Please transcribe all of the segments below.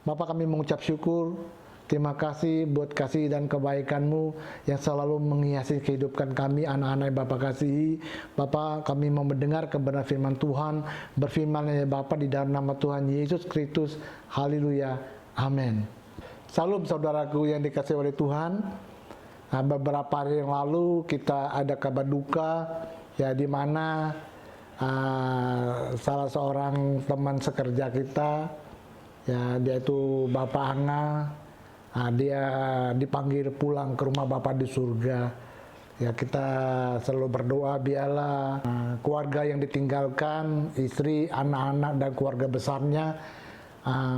Bapa, kami mengucap syukur. Terima kasih buat kasih dan kebaikan-Mu yang selalu menghiasi kehidupan kami, anak-anak yang Bapa kasihi. Bapa, kami mau mendengar kebenaran firman Tuhan. Berfirman ya Bapa di dalam nama Tuhan Yesus Kristus. Haleluya. Amin. Salam saudaraku yang dikasihi oleh Tuhan. Beberapa hari yang lalu kita ada kabar duka ya, di mana salah seorang teman sekerja kita ya, dia itu Bapak Anga. Dia dipanggil pulang ke rumah Bapa di surga. Ya, kita selalu berdoa biarlah keluarga yang ditinggalkan, istri, anak-anak dan keluarga besarnya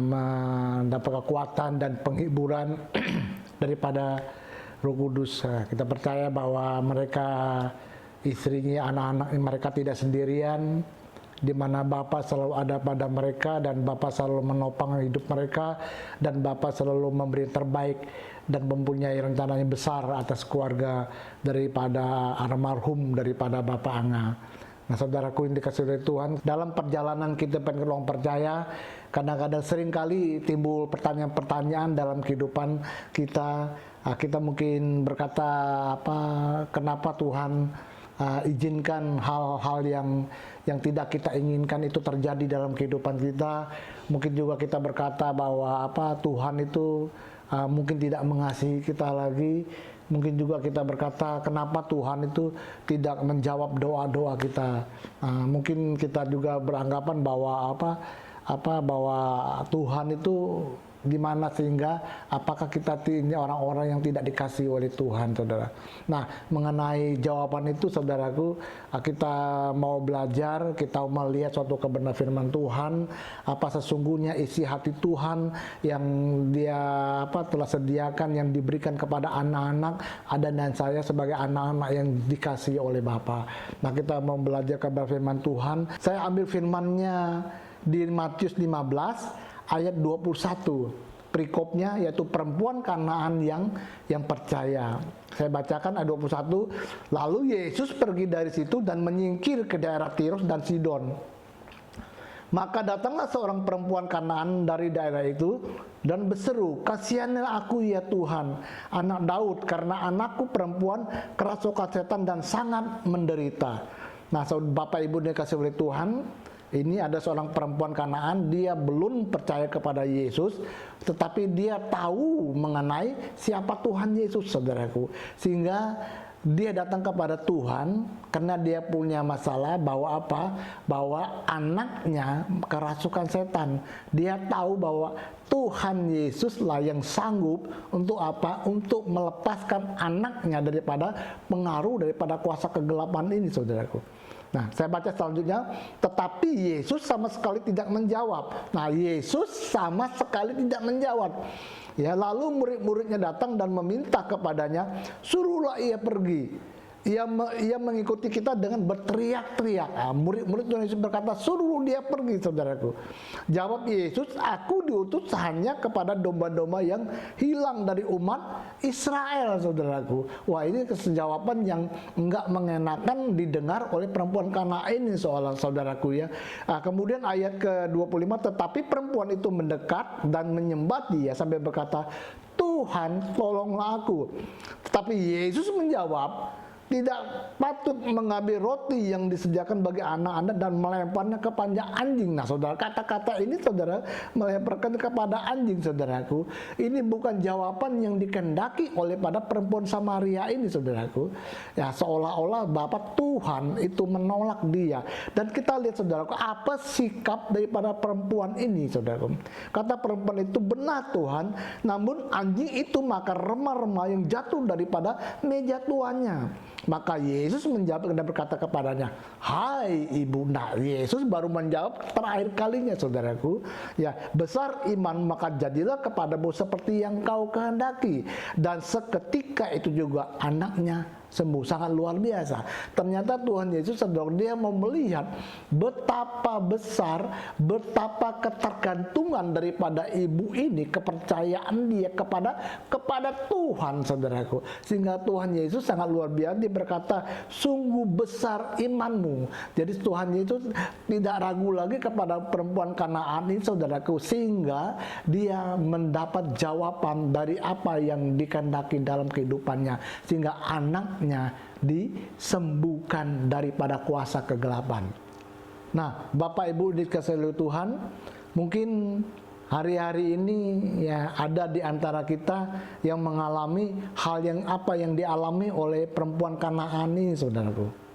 mendapat kekuatan dan penghiburan daripada Roh Kudus. Kita percaya bahwa mereka, istrinya, anak-anak mereka tidak sendirian, di mana Bapa selalu ada pada mereka dan Bapa selalu menopang hidup mereka dan Bapa selalu memberi terbaik dan mempunyai rencana yang besar atas keluarga daripada almarhum daripada Bapak Anga. Nah, saudaraku yang dikasihi oleh Tuhan, dalam perjalanan kita pengen percaya, kadang-kadang seringkali timbul pertanyaan-pertanyaan dalam kehidupan kita. Kita mungkin berkata, kenapa Tuhan izinkan hal-hal yang tidak kita inginkan itu terjadi dalam kehidupan kita. Mungkin juga kita berkata bahwa Tuhan itu mungkin tidak mengasihi kita lagi. Mungkin juga kita berkata kenapa Tuhan itu tidak menjawab doa-doa kita. Mungkin kita juga beranggapan bahwa bahwa Tuhan itu gimana, sehingga apakah kita ini orang-orang yang tidak dikasihi oleh Tuhan, saudara. Nah, mengenai jawaban itu, saudaraku, kita mau belajar, kita mau melihat suatu kebenaran firman Tuhan, apa sesungguhnya isi hati Tuhan yang Dia telah sediakan, yang diberikan kepada anak-anak ada dan saya sebagai anak-anak yang dikasihi oleh Bapa. Nah, kita mau belajar kebenaran firman Tuhan. Saya ambil firman-Nya di Matius 15 ayat 21, perikopnya yaitu perempuan Kanaan yang percaya. Saya bacakan ayat 21. Lalu Yesus pergi dari situ dan menyingkir ke daerah Tirus dan Sidon. Maka datanglah seorang perempuan Kanaan dari daerah itu dan berseru, "Kasihanilah aku ya Tuhan, anak Daud, karena anakku perempuan kerasukan setan dan sangat menderita." Nah, Bapak Ibu dikasihi oleh Tuhan, ini ada seorang perempuan Kanaan, dia belum percaya kepada Yesus, tetapi dia tahu mengenai siapa Tuhan Yesus, saudaraku. Sehingga dia datang kepada Tuhan karena dia punya masalah bahwa bahwa anaknya kerasukan setan. Dia tahu bahwa Tuhan Yesuslah yang sanggup untuk untuk melepaskan anaknya daripada pengaruh daripada kuasa kegelapan ini, saudaraku. Nah, saya baca selanjutnya, tetapi Yesus sama sekali tidak menjawab. Nah, Yesus sama sekali tidak menjawab. Ya, lalu murid-muridnya datang dan meminta kepadanya, "Suruhlah ia pergi." Ia mengikuti kita dengan berteriak-teriak. Murid-murid Tuhan Yesus berkata, "Suruh dia pergi," saudaraku. Jawab Yesus, "Aku diutus hanya kepada domba-domba yang hilang dari umat Israel," saudaraku. Wah, ini jawaban yang enggak mengenakan didengar oleh perempuan Kanaan ini, saudaraku ya. Kemudian ayat ke-25, tetapi perempuan itu mendekat dan menyembah dia sambil berkata, "Tuhan, tolonglah aku." Tetapi Yesus menjawab, "Tidak patut mengambil roti yang disediakan bagi anak-anak dan melemparnya kepada anjing." Nah, saudara, kata-kata ini, saudara, melemparkan kepada anjing, saudaraku. Ini bukan jawaban yang dikehendaki oleh pada perempuan Samaria ini, saudaraku. Ya, seolah-olah Bapak Tuhan itu menolak dia. Dan kita lihat, saudaraku, apa sikap daripada perempuan ini, saudaraku. Kata perempuan itu, "Benar Tuhan, namun anjing itu makan remah-remah yang jatuh daripada meja tuannya." Maka Yesus menjawab dan berkata kepadanya, "Hai ibu." Nah, Yesus baru menjawab terakhir kalinya, saudaraku. Ya, "Besar iman, maka jadilah kepadamu seperti yang kau kehendaki." Dan seketika itu juga anaknya sembuh. Sangat luar biasa. Ternyata Tuhan Yesus, saudara, dia mau melihat betapa besar, betapa ketergantungan daripada ibu ini, kepercayaan dia kepada Tuhan, saudaraku. Sehingga Tuhan Yesus sangat luar biasa, dia berkata, sungguh besar imanmu. Jadi Tuhan Yesus tidak ragu lagi kepada perempuan Kanaan ini, saudaraku, sehingga dia mendapat jawaban dari apa yang dikehendaki dalam kehidupannya, sehingga anaknya disembuhkan daripada kuasa kegelapan. Nah, Bapak Ibu dikasihi Tuhan, mungkin hari-hari ini ya ada di antara kita yang mengalami hal yang dialami oleh perempuan Kanaan ini, saudaraku.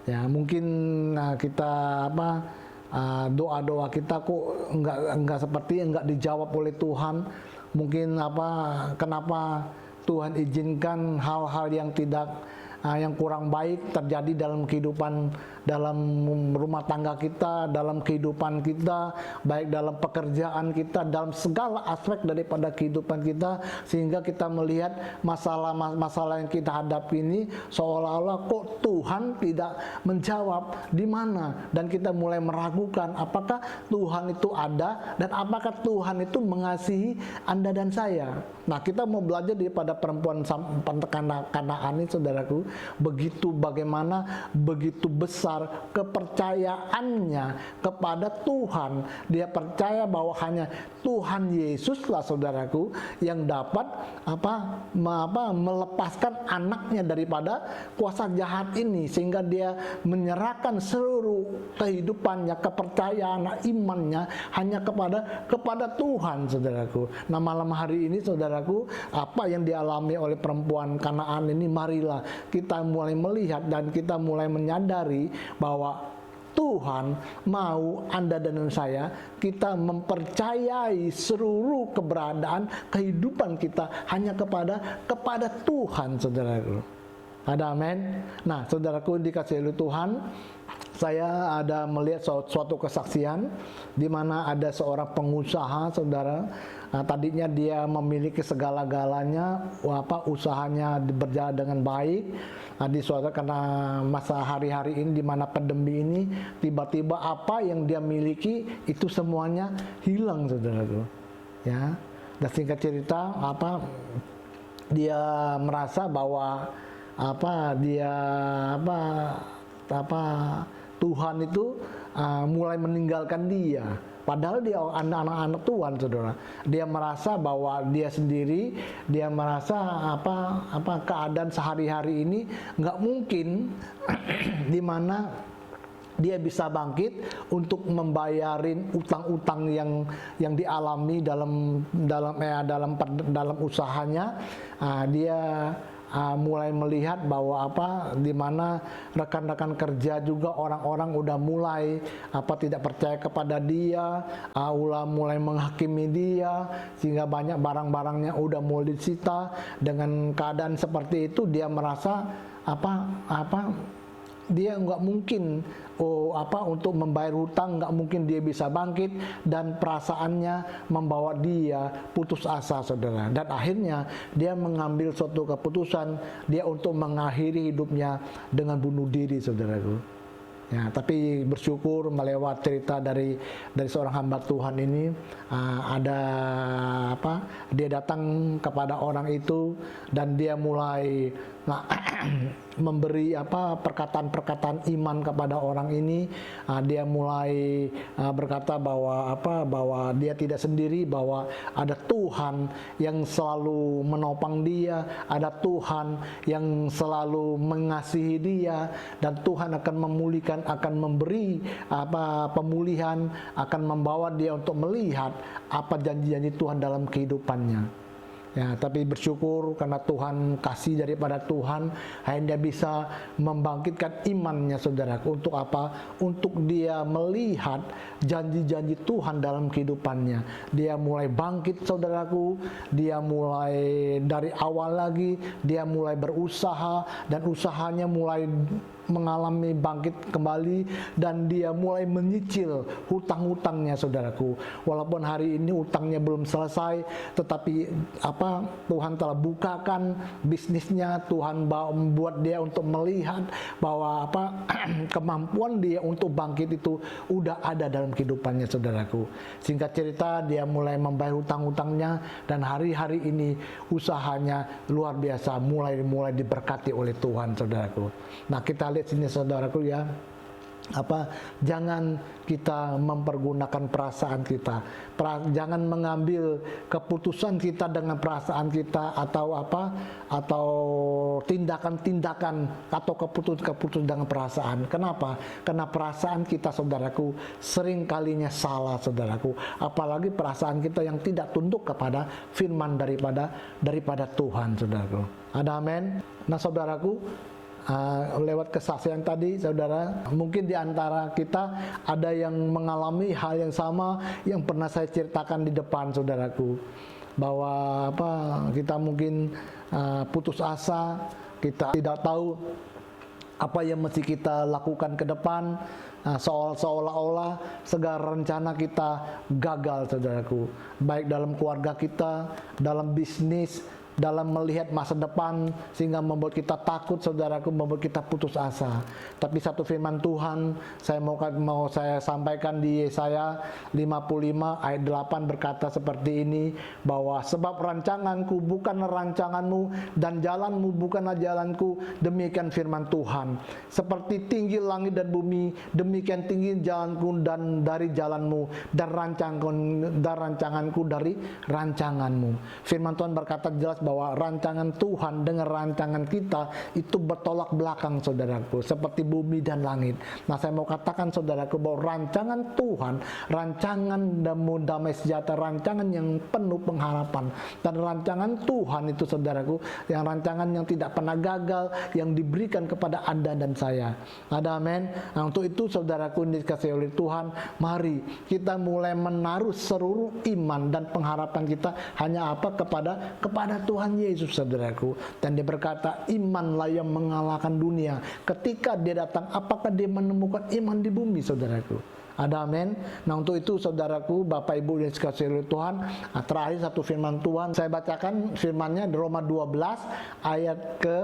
Ya, mungkin kita doa-doa kita kok enggak dijawab oleh Tuhan. Mungkin kenapa Tuhan izinkan hal-hal yang yang kurang baik terjadi dalam kehidupan, dalam rumah tangga kita, dalam kehidupan kita, baik dalam pekerjaan kita, dalam segala aspek daripada kehidupan kita, sehingga kita melihat masalah-masalah yang kita hadapi ini seolah-olah kok Tuhan tidak menjawab di mana, dan kita mulai meragukan apakah Tuhan itu ada dan apakah Tuhan itu mengasihi Anda dan saya. Nah, kita mau belajar daripada perempuan Kanaan ini, saudaraku, begitu besar kepercayaannya kepada Tuhan. Dia percaya bahwa hanya Tuhan Yesuslah, saudaraku, yang dapat melepaskan anaknya daripada kuasa jahat ini, sehingga dia menyerahkan seluruh kehidupannya, kepercayaan, imannya hanya kepada Tuhan, saudaraku. Nah, malam hari ini, saudaraku, apa yang dialami oleh perempuan Kanaan ini, marilah kita mulai melihat dan kita mulai menyadari bahwa Tuhan mau Anda dan saya, kita mempercayai seluruh keberadaan kehidupan kita hanya kepada Tuhan, saudaraku. Ada amin. Nah, saudaraku dikasihi oleh Tuhan, saya ada melihat suatu kesaksian di mana ada seorang pengusaha, saudara. Tadinya dia memiliki segala-galanya, usahanya berjalan dengan baik. Di suatu karena masa hari-hari ini di mana pandemi ini, tiba-tiba apa yang dia miliki itu semuanya hilang, saudaraku. Ya. Dan singkat cerita, dia merasa bahwa Tuhan itu mulai meninggalkan dia. Padahal dia anak-anak Tuhan, saudara. Dia merasa bahwa dia sendiri, dia merasa keadaan sehari-hari ini nggak mungkin di mana dia bisa bangkit untuk membayarin utang-utang yang dialami dalam usahanya. Dia mulai melihat bahwa di mana rekan-rekan kerja juga orang-orang udah mulai tidak percaya kepada dia, mulai menghakimi dia, sehingga banyak barang-barangnya udah mulai disita. Dengan keadaan seperti itu, dia merasa dia nggak mungkin untuk membayar hutang, nggak mungkin dia bisa bangkit, dan perasaannya membawa dia putus asa, saudara. Dan akhirnya dia mengambil suatu keputusan dia untuk mengakhiri hidupnya dengan bunuh diri, saudaraku. Ya, tapi bersyukur melewat cerita dari seorang hamba Tuhan ini, dia datang kepada orang itu dan dia mulai memberi perkataan-perkataan iman kepada orang ini. Dia mulai berkata bahwa dia tidak sendiri, bahwa ada Tuhan yang selalu menopang dia, ada Tuhan yang selalu mengasihi dia, dan Tuhan akan memulihkan, akan memberi pemulihan, akan membawa dia untuk melihat apa janji-janji Tuhan dalam kehidupannya. Ya, tapi bersyukur karena Tuhan, kasih daripada Tuhan, hanya bisa membangkitkan imannya, saudara. Untuk apa? Untuk dia melihat janji-janji Tuhan dalam kehidupannya. Dia mulai bangkit, saudaraku. Dia mulai dari awal lagi. Dia mulai berusaha, dan usahanya mulai mengalami bangkit kembali dan dia mulai menyicil hutang-hutangnya, saudaraku. Walaupun hari ini hutangnya belum selesai, tetapi Tuhan telah bukakan bisnisnya, Tuhan membuat dia untuk melihat bahwa kemampuan dia untuk bangkit itu udah ada dalam kehidupannya, saudaraku. Singkat cerita, dia mulai membayar hutang-hutangnya dan hari-hari ini usahanya luar biasa, mulai diberkati oleh Tuhan, saudaraku. Nah, kita lihat sini, saudaraku, ya, jangan kita mempergunakan perasaan kita, jangan mengambil keputusan kita dengan perasaan kita atau tindakan-tindakan atau keputusan dengan perasaan. Kenapa? Karena perasaan kita, saudaraku, sering kalinya salah, saudaraku. Apalagi perasaan kita yang tidak tunduk kepada firman daripada Tuhan, saudaraku. Ada amin. Nah, saudaraku, lewat kesaksian tadi, saudara, mungkin di antara kita ada yang mengalami hal yang sama yang pernah saya ceritakan di depan, saudaraku, bahwa kita mungkin putus asa, kita tidak tahu apa yang mesti kita lakukan ke depan, seolah-olah segala rencana kita gagal, saudaraku, baik dalam keluarga kita, dalam bisnis, dalam melihat masa depan, sehingga membuat kita takut, saudaraku, membuat kita putus asa. Tapi satu firman Tuhan mau saya sampaikan di Yesaya 55 ayat 8 berkata seperti ini, bahwa sebab rancanganku bukanlah rancanganmu dan jalanmu bukanlah jalanku, demikian firman Tuhan. Seperti tinggi langit dan bumi, demikian tinggi jalanku dan dari jalanmu, dan rancanganku dari rancanganmu. Firman Tuhan berkata jelas bahwa rancangan Tuhan dengan rancangan kita itu bertolak belakang, saudaraku, seperti bumi dan langit. Nah, saya mau katakan, saudaraku, bahwa rancangan Tuhan, rancangan damai sejahtera, rancangan yang penuh pengharapan, dan rancangan Tuhan itu, saudaraku, yang rancangan yang tidak pernah gagal, yang diberikan kepada Anda dan saya. Ada amin. Nah, untuk itu, saudaraku, dikasihi oleh Tuhan, mari kita mulai menaruh seluruh iman dan pengharapan kita hanya kepada Tuhan Yesus, saudaraku. Dan dia berkata, imanlah yang mengalahkan dunia. Ketika dia datang, apakah dia menemukan iman di bumi, saudaraku? Ada amin. Nah, untuk itu, saudaraku, Bapak Ibu yang dikasihi oleh Tuhan, terakhir satu firman Tuhan, saya bacakan firmannya di Roma 12 ayat ke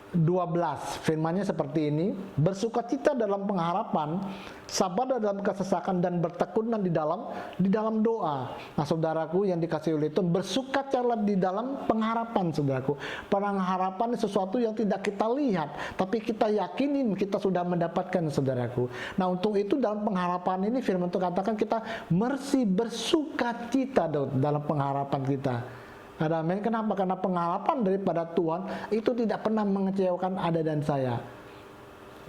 12. Firmannya seperti ini, bersukacita dalam pengharapan, sabar dalam kesesakan, dan bertekunlah di dalam doa. Nah, saudaraku yang dikasihi oleh Tuhan, bersukacitalah di dalam pengharapan, saudaraku. Pengharapan sesuatu yang tidak kita lihat, tapi kita yakinin kita sudah mendapatkan, saudaraku. Nah, untuk itu dalam pengharapan ini firman Tuhan katakan kita mesti bersukacita dalam pengharapan kita. Ada amin. Kenapa? Karena pengharapan daripada Tuhan itu tidak pernah mengecewakan Anda dan saya.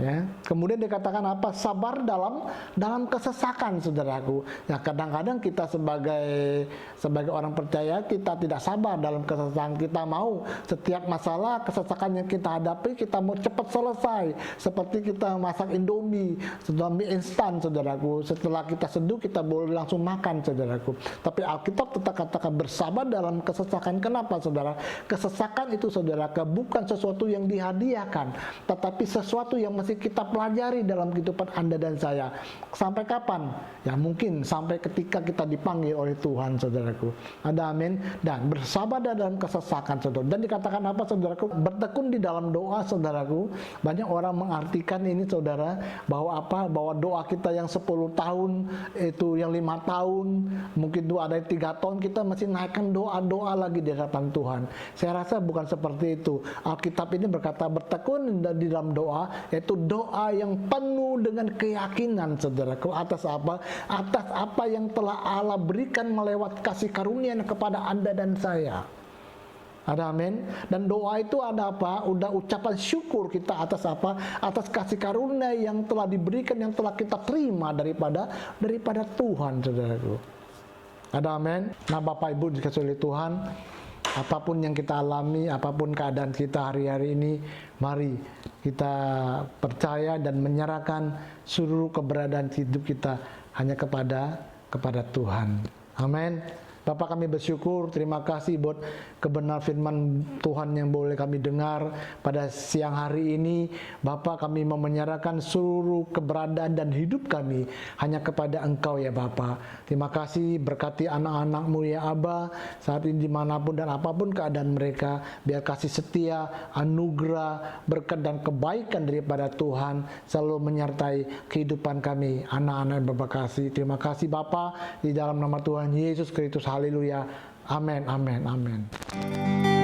Ya. Kemudian dikatakan sabar dalam kesesakan, saudaraku. Ya, kadang-kadang kita sebagai orang percaya, kita tidak sabar dalam kesesakan. Kita mau setiap masalah kesesakan yang kita hadapi, kita mau cepat selesai. Seperti kita masak Indomie, setelah mie instan, saudaraku. Setelah kita seduh, kita boleh langsung makan, saudaraku. Tapi Alkitab tetap katakan bersabar dalam kesesakan. Kenapa, saudara? Kesesakan itu, saudara, bukan sesuatu yang dihadiahkan, tetapi sesuatu yang mesti kita pelajari dalam kehidupan Anda dan saya. Sampai kapan? Ya, mungkin sampai ketika kita dipanggil oleh Tuhan, saudaraku. Ada amin. Dan bersabar dalam kesesakan, saudara. Dan dikatakan saudaraku? Bertekun di dalam doa, saudaraku. Banyak orang mengartikan ini, saudara, bahwa doa kita yang 10 tahun, itu yang 5 tahun, mungkin ada 3 tahun, kita masih naikkan doa-doa lagi di hadapan Tuhan. Saya rasa bukan seperti itu. Alkitab ini berkata bertekun di dalam doa, yaitu doa yang penuh dengan keyakinan, saudaraku, atas apa yang telah Allah berikan melewat kasih karunia kepada Anda dan saya. Ada amin. Dan doa itu ada udah ucapan syukur kita atas atas kasih karunia yang telah diberikan, yang telah kita terima daripada Tuhan, saudaraku. Ada amin. Nah, Bapak Ibu dikasihi oleh Tuhan, apapun yang kita alami, apapun keadaan kita hari-hari ini, mari kita percaya dan menyerahkan seluruh keberadaan hidup kita hanya kepada Tuhan. Amin. Bapak, kami bersyukur, terima kasih buat kebenaran firman Tuhan yang boleh kami dengar pada siang hari ini. Bapak, kami mau menyerahkan seluruh keberadaan dan hidup kami hanya kepada Engkau ya Bapak. Terima kasih, berkati anak-anak-Mu ya Aba, saat ini dimanapun dan apapun keadaan mereka, biar kasih setia, anugerah, berkat dan kebaikan daripada Tuhan selalu menyertai kehidupan kami, anak-anak yang Bapak kasih. Terima kasih Bapak, di dalam nama Tuhan Yesus Kristus. Haleluya. Amin, amin, amin.